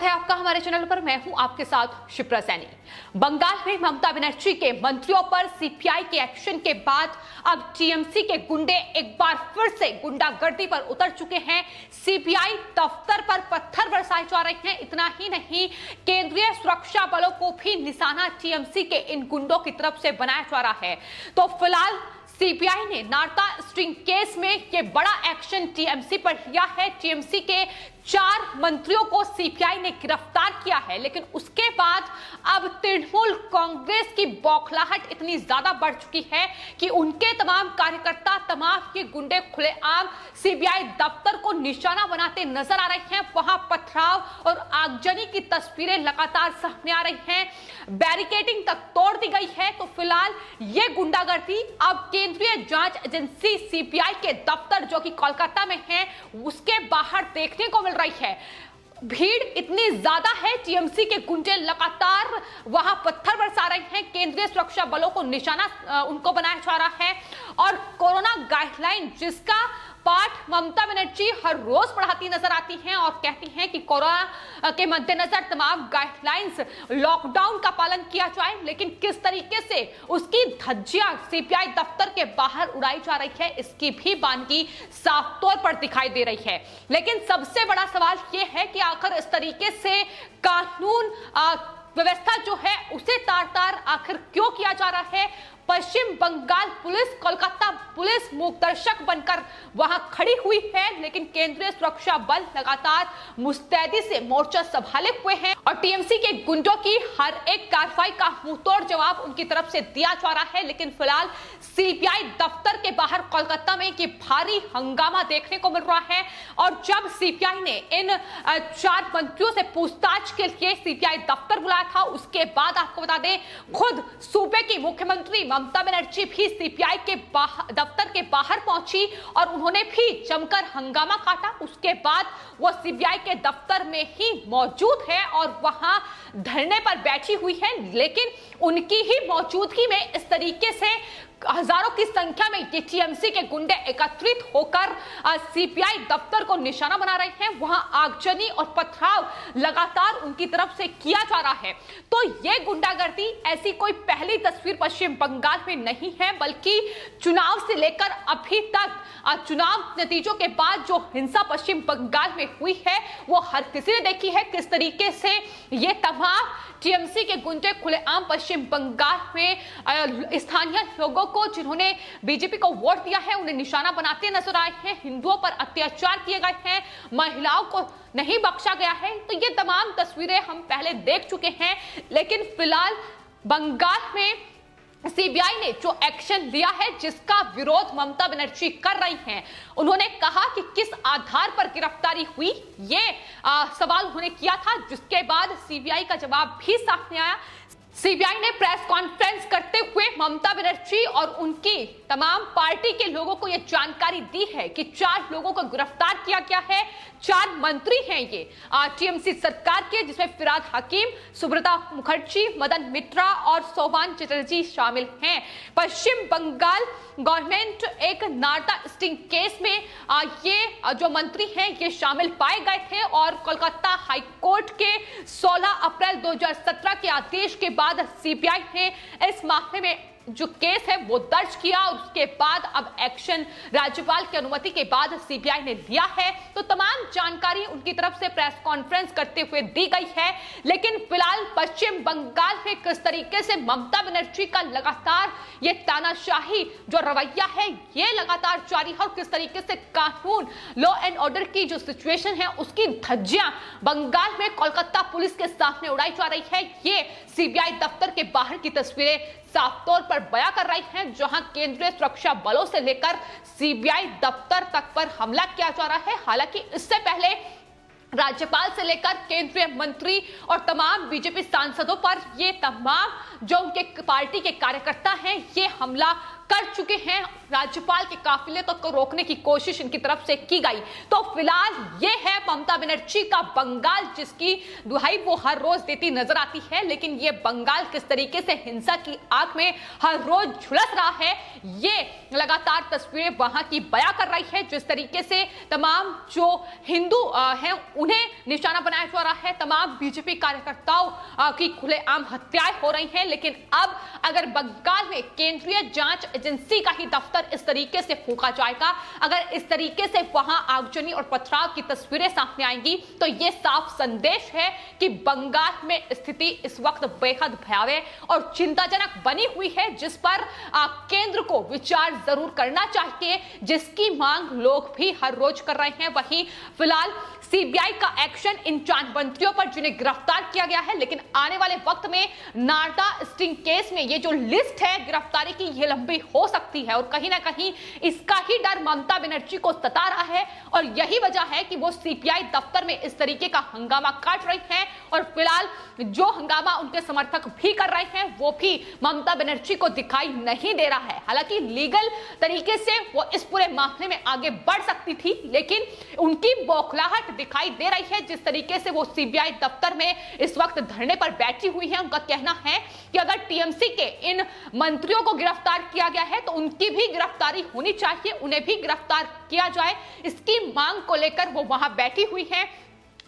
स्वागत है आपका हमारे चैनल पर। मैं हूं आपके साथ शिप्रा सैनी। बंगाल में ममता बनर्जी के मंत्रियों पर सीपीआई के एक्शन के बाद अब टीएमसी के गुंडे एक बार फिर से गुंडागर्दी पर उतर चुके हैं। सीबीआई दफ्तर पर पत्थर बरसाए जा रहे हैं। इतना ही नहीं, केंद्रीय सुरक्षा बलों को भी निशाना टीएमसी के इन गुंडों की तरफ से बनाया जा रहा है। तो फिलहाल सीबीआई ने नारदा स्ट्रिंग केस में यह बड़ा एक्शन टीएमसी पर लिया है। टीएमसी के 4 मंत्रियों को सीबीआई ने गिरफ्तार किया है, लेकिन उसके बाद अब तृणमूल कांग्रेस की बौखलाहट इतनी ज्यादा बढ़ चुकी है कि उनके तमाम कार्यकर्ता, तमाम के गुंडे खुलेआम सीबीआई दफ्तर को निशाना बनाते नजर आ रहे हैं। वहां पथराव और आगजनी की तस्वीरें लगातार सामने आ रही हैं। बैरिकेडिंग तक तोड़ दी गई है। तो फिलहाल ये गुंडागर्दी अब केंद्रीय जांच एजेंसी सीबीआई के दफ्तर, जो कि कोलकाता में है, उसके बाहर देखने को रही है। भीड़ इतनी ज्यादा है, टीएमसी के गुंडे लगातार वहां पत्थर बरसा रहे हैं। केंद्रीय सुरक्षा बलों को निशाना उनको बनाया जा रहा है। और कोरोना गाइडलाइन, जिसका पाठ ममता बनर्जी हर रोज पढ़ाती नजर आती हैं और कहती हैं कि कोरोना के मद्देनजर तमाम गाइडलाइंस, लॉकडाउन का पालन किया जाए, लेकिन किस तरीके से उसकी धज्जियां सीबीआई दफ्तर के बाहर उड़ाई जा रही है, इसकी भी बानगी साफ तौर पर दिखाई दे रही है। लेकिन सबसे बड़ा सवाल यह है कि आखिर इस तरीके से कानून व्यवस्था जो है उसे तार-तार आखिर क्यों किया जा रहा है। पश्चिम बंगाल पुलिस, कोलकाता पुलिस मूकदर्शक बनकर वहां खड़ी हुई है, लेकिन केंद्रीय सुरक्षा बल लगातार मुस्तैदी से मोर्चा संभाले हुए हैं और टीएमसी के गुंडों की हर एक कार्रवाई का मुंहतोड़ जवाब उनकी तरफ से दिया जा रहा है। लेकिन फिलहाल सीबीआई दफ्तर के बाहर कोलकाता में ये भारी हंगामा देखने को मिल रहा है। और जब सीबीआई ने इन 4 मंत्रियों से पूछताछ के लिए सीबीआई दफ्तर बुलाया था, उसके बाद आपको बता दें, खुद सूबे की मुख्यमंत्री ममता बनर्जी भी सीबीआई के दफ्तर के बाहर पहुंची और उन्होंने भी जमकर हंगामा काटा। उसके बाद वो सीबीआई के दफ्तर में ही मौजूद है और वहां धरने पर बैठी हुई है। लेकिन उनकी ही मौजूदगी में इस तरीके से हजारों की संख्या में ये टीएमसी के गुंडे एकत्रित होकर सीबीआई दफ्तर को निशाना बना रहे हैं। वहां आगजनी और पथराव लगातार उनकी तरफ से किया जा रहा है। तो ये गुंडागर्दी ऐसी कोई पहली तस्वीर पश्चिम बंगाल में नहीं है, बल्कि चुनाव से लेकर अभी तक चुनाव नतीजों के बाद जो हिंसा पश्चिम बंगाल में हुई है, वो हर किसी ने देखी है। किस तरीके से ये तमाम टीएमसी के गुंडे खुलेआम पश्चिम बंगाल में स्थानीय लोगों को, जिन्होंने बीजेपी को वोट दिया है, उन्हें निशाना बनाते नजर आए हैं। हिंदुओं पर अत्याचार किए गए हैं, महिलाओं को नहीं बख्शा गया है। तो ये तमाम तस्वीरें हम पहले देख चुके हैं। लेकिन फिलहाल बंगाल में सीबीआई ने जो एक्शन लिया है, जिसका विरोध ममता बनर्जी कर रही हैं, उन्होंने कहा कि किस आधार पर गिरफ्तारी हुई, ये सवाल उन्होंने किया था, जिसके बाद सीबीआई का जवाब भी सामने आया। सीबीआई ने प्रेस कॉन्फ्रेंस करते हुए ममता बनर्जी और उनकी तमाम पार्टी के लोगों को यह जानकारी दी है कि 4 लोगों को गिरफ्तार किया गया है। 4 मंत्री हैं ये टीएमसी सरकार के, जिसमें फिरहाद हकीम, सुब्रता मुखर्जी, मदन मित्रा और सोभान चटर्जी शामिल हैं। पश्चिम बंगाल गवर्नमेंट एक नारदा स्टिंग केस में ये जो मंत्री हैं ये शामिल पाए गए थे और कोलकाता हाईकोर्ट के 16 अप्रैल 2017 के आदेश के बाद सीबीआई ने इस मामले में जो केस है वो दर्ज किया और उसके बाद अब एक्शन राज्यपाल की अनुमति के बाद सीबीआई ने लिया है। तो तमाम जानकारी उनकी तरफ से प्रेस कॉन्फ्रेंस करते हुए दी गई है। लेकिन फिलहाल पश्चिम बंगाल में किस तरीके से ममता बनर्जी का लगातार ये तानाशाही जो रवैया है ये लगातार जारी है और किस तरीके से कानून, लॉ एंड ऑर्डर की जो सिचुएशन है उसकी धज्जियां बंगाल में कोलकाता पुलिस के सामने उड़ाई जा रही है, ये सीबीआई दफ्तर के बाहर की तस्वीरें साफ तौर पर बयां कर रही हैं, जहां केंद्रीय सुरक्षा बलों से लेकर सीबीआई दफ्तर तक पर हमला किया जा रहा है। हालांकि इससे पहले राज्यपाल से लेकर केंद्रीय मंत्री और तमाम बीजेपी सांसदों पर ये तमाम जो उनके पार्टी के कार्यकर्ता हैं ये हमला कर चुके हैं। राज्यपाल के काफिले तक को रोकने की कोशिश इनकी तरफ से की गई। तो फिलहाल ये है ममता बनर्जी का बंगाल, जिसकी दुहाई वो हर रोज देती नजर आती है। लेकिन ये बंगाल किस तरीके से हिंसा की आग में हर रोज झुलस रहा है, ये लगातार तस्वीरें वहां की बयां कर रही है। जिस तरीके से तमाम जो हिंदू हैं उन्हें निशाना बनाया जा रहा है, तमाम बीजेपी कार्यकर्ताओं की खुलेआम हत्याएं हो रही हैं। लेकिन अब अगर बंगाल में केंद्रीय जांच एजेंसी का ही दफ्तर इस तरीके से फूंका जाएगा, अगर इस तरीके से वहां आगजनी और पथराव की तस्वीरें सामने आएंगी, तो यह साफ संदेश है कि बंगाल में स्थिति इस वक्त बेहद भयावह और चिंताजनक बनी हुई है, जिस पर केंद्र को विचार जरूर करना चाहिए, जिसकी मांग लोग भी हर रोज कर रहे हैं। वहीं फिलहाल सीबीआई का एक्शन इन 4 मंत्रियों पर जिन्हें गिरफ्तार किया गया है, लेकिन आने वाले वक्त में नारदा स्टिंग केस में ये जो लिस्ट है गिरफ्तारी की, ये लंबी हो सकती है। और कहीं ना कहीं इसका ही डर ममता बनर्जी को सता रहा है और यही वजह है कि वो सीबीआई दफ्तर में इस तरीके का हंगामा काट रही हैं। और फिलहाल जो हंगामा उनके समर्थक भी कर रहे हैं, वो भी ममता बनर्जी को दिखाई नहीं दे रहा है। हालांकि लीगल तरीके से वो इस पूरे मामले में आगे बढ़ सकती थी, लेकिन उनकी बौखलाहट दिखाई दे रही है। जिस तरीके से वो सीबीआई दफ्तर में इस वक्त धरने पर बैठी हुई है, उनका कहना है कि अगर टीएमसी के इन मंत्रियों को गिरफ्तार किया गया है तो उनकी भी गिरफ्तारी होनी चाहिए, उन्हें भी गिरफ्तार किया जाए। इसकी मांग को लेकर वो वहां बैठी हुई है।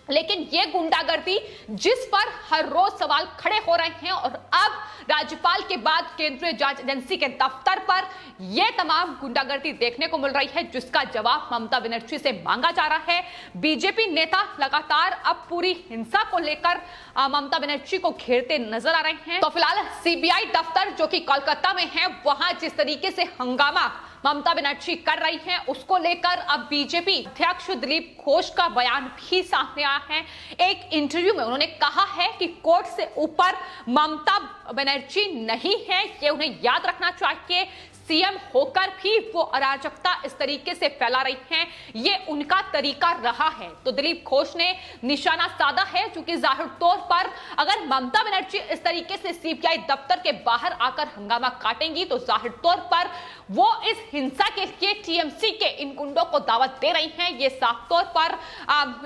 लेकिन ये गुंडागर्दी जिस पर हर रोज सवाल खड़े हो रहे हैं, और अब राज्यपाल के बाद केंद्रीय जांच एजेंसी के दफ्तर पर यह तमाम गुंडागर्दी देखने को मिल रही है, जिसका जवाब ममता बनर्जी से मांगा जा रहा है। बीजेपी नेता लगातार अब पूरी हिंसा को लेकर ममता बनर्जी को घेरते नजर आ रहे हैं। तो फिलहाल सीबीआई दफ्तर जो कि कोलकाता में है, वहां जिस तरीके से हंगामा ममता बनर्जी कर रही हैं, उसको लेकर अब बीजेपी अध्यक्ष दिलीप घोष का बयान भी सामने आया है। एक इंटरव्यू में उन्होंने कहा है कि कोर्ट से ऊपर ममता बनर्जी नहीं है, ये उन्हें याद रखना चाहिए। सीएम होकर भी वो अराजकता इस तरीके से फैला रही हैं, ये उनका तरीका रहा है। तो दिलीप घोष ने निशाना साधा है, क्योंकि जाहिर तौर पर अगर ममता बनर्जी इस तरीके से सीबीआई दफ्तर के बाहर आकर हंगामा काटेंगी, तो जाहिर तौर पर वो इस हिंसा के लिए टीएमसी के इन गुंडों को दावत दे रही हैं। ये साफ तौर पर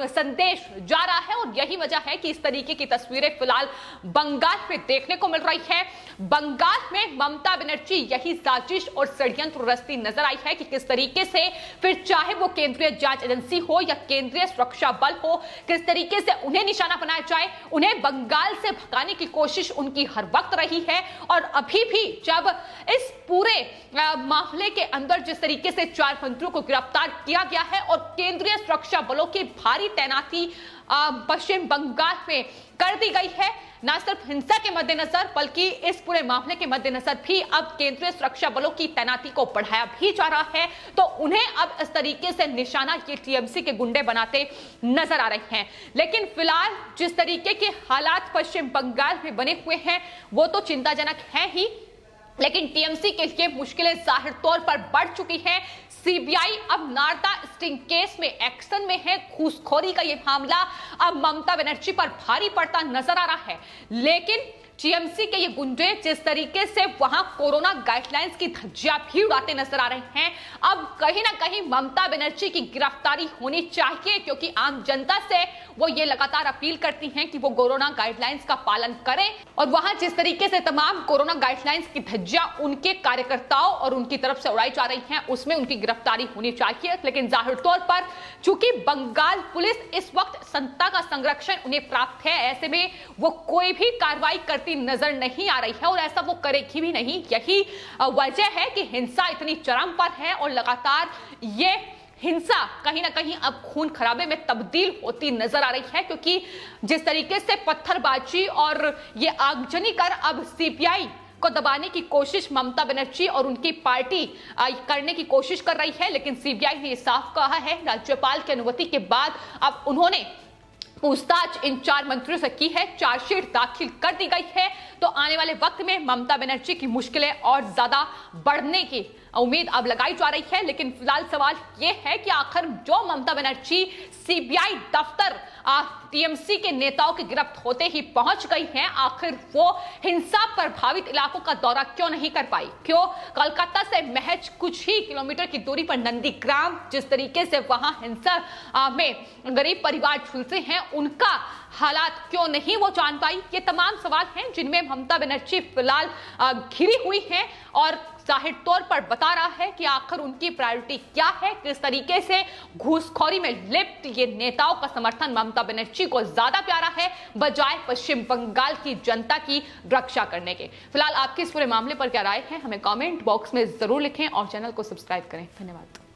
संदेश जा रहा है, और यही वजह है कि इस तरीके की तस्वीरें फिलहाल बंगाल में देखने को मिल रही है। बंगाल में ममता बनर्जी यही साजिश और षड्यंत्र रचती नजर आई है कि किस तरीके से, फिर चाहे वो केंद्रीय जांच एजेंसी हो या केंद्रीय सुरक्षा बल हो, किस तरीके से उन्हें निशाना बनाया जाए, उन्हें बंगाल से भगाने की कोशिश उनकी हर वक्त रही है। और अभी भी जब इस पूरे मामले के अंदर जिस तरीके से 4 मंत्रियों को गिरफ्तार किया गया है और केंद्रीय सुरक्षा बलों की भारी तैनाती पश्चिम बंगाल में कर दी गई है, न सिर्फ हिंसा के मद्देनजर बल्कि इस पूरे मामले के मद्देनजर भी अब केंद्रीय सुरक्षा बलों की तैनाती को बढ़ाया भी जा रहा है। तो उन्हें अब इस तरीके से निशाना ये टीएमसी के गुंडे बनाते नजर आ रहे हैं। लेकिन फिलहाल जिस तरीके के हालात पश्चिम बंगाल में बने हुए हैं, वो तो चिंताजनक है ही, लेकिन टीएमसी के लिए मुश्किलें जाहिर तौर पर बढ़ चुकी हैं। सीबीआई अब नारदा स्टिंग केस में एक्शन में है। घूसखोरी का यह मामला अब ममता बनर्जी पर भारी पड़ता नजर आ रहा है। लेकिन टीएमसी के ये गुंडे जिस तरीके से वहां कोरोना गाइडलाइंस की धज्जियां भी उड़ाते नजर आ रहे हैं, अब कहीं ना कहीं ममता बनर्जी की गिरफ्तारी होनी चाहिए, क्योंकि आम जनता से वो ये लगातार अपील करती हैं कि वो कोरोना गाइडलाइंस का पालन करें। और वहां जिस तरीके से तमाम कोरोना गाइडलाइंस की धज्जियां उनके कार्यकर्ताओं और उनकी तरफ से उड़ाई जा रही हैं, उसमें उनकी गिरफ्तारी होनी चाहिए। लेकिन जाहिर तौर पर चूंकि बंगाल पुलिस इस वक्त सत्ता का संरक्षण उन्हें प्राप्त है, ऐसे में वो कोई भी कार्रवाई करती नजर नहीं आ रही है, और ऐसा वो करेगी भी नहीं। यही वजह है कि हिंसा इतनी चरम पर है और लगातार ये हिंसा कहीं ना कहीं अब खून खराबे में तब्दील होती नजर आ रही है, क्योंकि जिस तरीके से पत्थरबाजी और ये आगजनी कर अब सीबीआई को दबाने की कोशिश ममता बनर्जी और उनकी पार्टी करने की कोशिश कर रही है। लेकिन सीबीआई ने साफ कहा है, राज्यपाल की अनुमति के बाद अब उन्होंने पूछताछ इन 4 मंत्रियों से की है, चार्जशीट दाखिल कर दी गई है। तो आने वाले वक्त में ममता बनर्जी की मुश्किलें और ज्यादा बढ़ने की उम्मीद अब लगाई जा रही है। लेकिन फिलहाल सवाल यह है कि आखिर जो ममता बनर्जी सीबीआई दफ्तर टीएमसी के नेताओं की गिरफ्त होते ही पहुंच गई हैं, आखिर वो हिंसा प्रभावित इलाकों का दौरा क्यों नहीं कर पाई? क्यों कोलकाता से महज कुछ ही किलोमीटर की दूरी पर नंदीग्राम, जिस तरीके से वहां हिंसा में गरीब परिवार झुलसे हैं, उनका हालात क्यों नहीं वो जान पाई? ये तमाम सवाल हैं जिनमें ममता बनर्जी फिलहाल घिरी हुई हैं और जाहिर तौर पर बता रहा है कि आखिर उनकी प्रायोरिटी क्या है, किस तरीके से घूसखोरी में लिप्त ये नेताओं का समर्थन ममता बनर्जी को ज्यादा प्यारा है बजाय पश्चिम बंगाल की जनता की रक्षा करने के। फिलहाल आपकी इस पूरे मामले पर क्या राय है, हमें कमेंट बॉक्स में जरूर लिखें और चैनल को सब्सक्राइब करें। धन्यवाद।